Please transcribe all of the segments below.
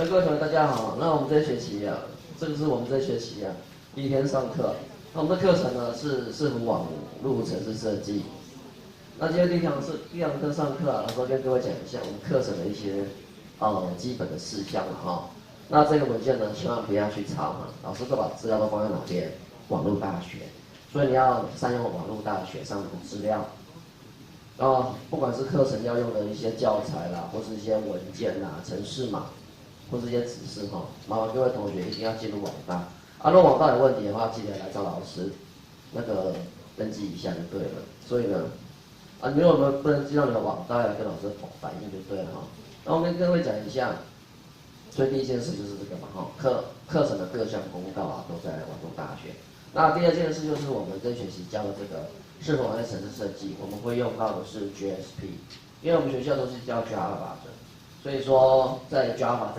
各位同学大家好，那我们这学期啊，这个是我们这学期啊第一天上课。那我们的课程呢是视图网络程式设计。那今天第一堂课上课啊，老师跟各位讲一下我们课程的一些基本的事项了哈。那这个文件呢，千万不要去抄哈，老师都把资料都放在哪边？网络大学，所以你要善用网络大学上面的资料。不管是课程要用的一些教材啦，或是一些文件啦、程式码，或是一些指示哈，麻烦各位同学一定要进入网大。如果网大有问题的话，记得来找老师登记一下就对了。所以呢，你如果不能进到你的网大，来跟老师反映就对了哈。那我跟各位讲一下，所以第一件事就是这个嘛哈，课程的各项公告啊都在网络大学。那第二件事就是我们这学期教的这个视图网页程式设计，我们会用到的是 JSP， 因为我们学校都是教 Java 的，所以说在 Java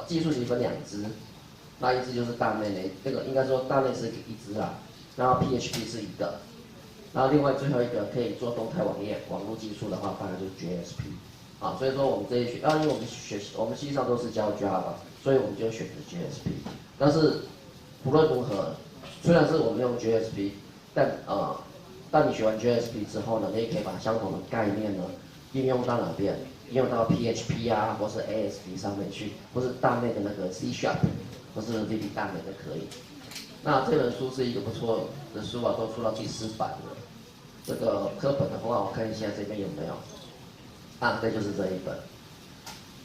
技术其实分两支，那一支就是大内那个应该说大内是一支啊，然后 PHP 是一个，然后另外最后一个可以做动态网页网络技术的话，当然就是 JSP。所以说我们这一学，因为我们系上都是教 Java， 所以我们就选择 JSP。但是不论如何，虽然是我们用 JSP， 但你学完 JSP 之后呢，你也可以把相同的概念呢应用到哪边？应用到 PHP 啊，或是 ASP 上面去，或是大内的那个 C#， 或是 VB 大内都可以。那这本书是一个不错的书啊，都出到第4版了。这个课本的话，我看一下这边有没有。对，就是这一本。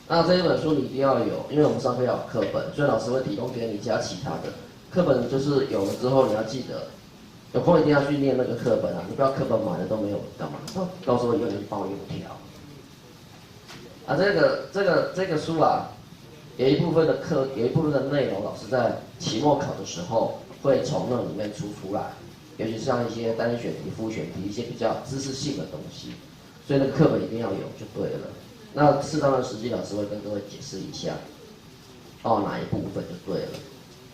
那这一本书你一定要有，因为我们上课要有课本，所以老师会提供给你加其他的课本，就是有了之后你要记得，有空一定要去念那个课本啊！你不要课本买了都没有干嘛，到时候有人帮我油条。这个书啊，有一部分的内容，老师在期末考的时候会从那里面出来，尤其是像一些单选题、复选题，一些比较知识性的东西。所以那个课本一定要有就对了。那适当的时机，老师会跟各位解释一下，哪一部分就对了。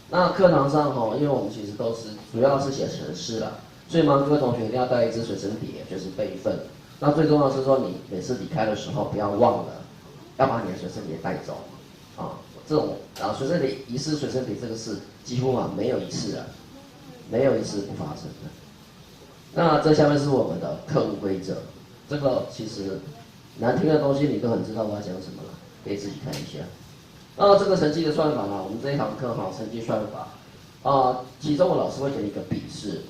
那课堂上因为我们其实都是主要是写程式啦，所以麻烦各位同学一定要带一支随身碟，就是备份。那最重要的是说，你每次离开的时候不要忘了，要把你的随身碟带走这种随身碟遗失随身碟这个事，几乎没有一次不发生的。那这下面是我们的课务规则。这个其实难听的东西你都很知道我要讲什么了，可以自己看一下。这个成绩的算法呢，我们这一堂课成绩算法其中的老师会给你一个笔试，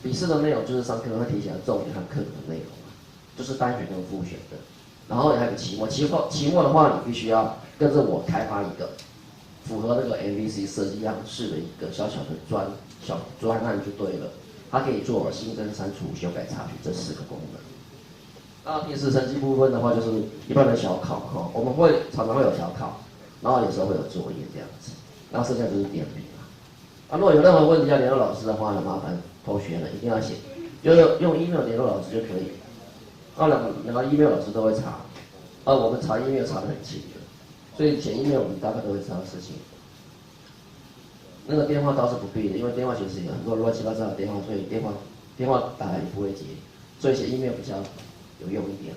笔试的内容就是上课会提起来重点和课本的内容就是单选跟复选的，然后还有个期末，期末的话你必须要跟着我开发一个符合那个 MVC 设计样式的一个小的专案就对了。它可以做新增、删除、修改、查询这4个功能。那平时成绩部分的话，就是一般的小考我们常常会有小考，然后有时候会有作业这样子，然后剩下就是点名如果有任何问题要联络老师的话呢，麻烦同学呢一定要写，就是用 email 联络老师就可以。两个 email 老师都会查，我们查 email 查得很清的，所以写 email 我们大概都会查到事情。那个电话倒是不必的，因为电话其实有很多乱七八糟的电话，所以电话打来你不会接，所以写 email 比较有用一点。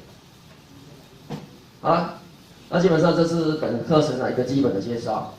好了，那基本上这是本课程的一个基本的介绍。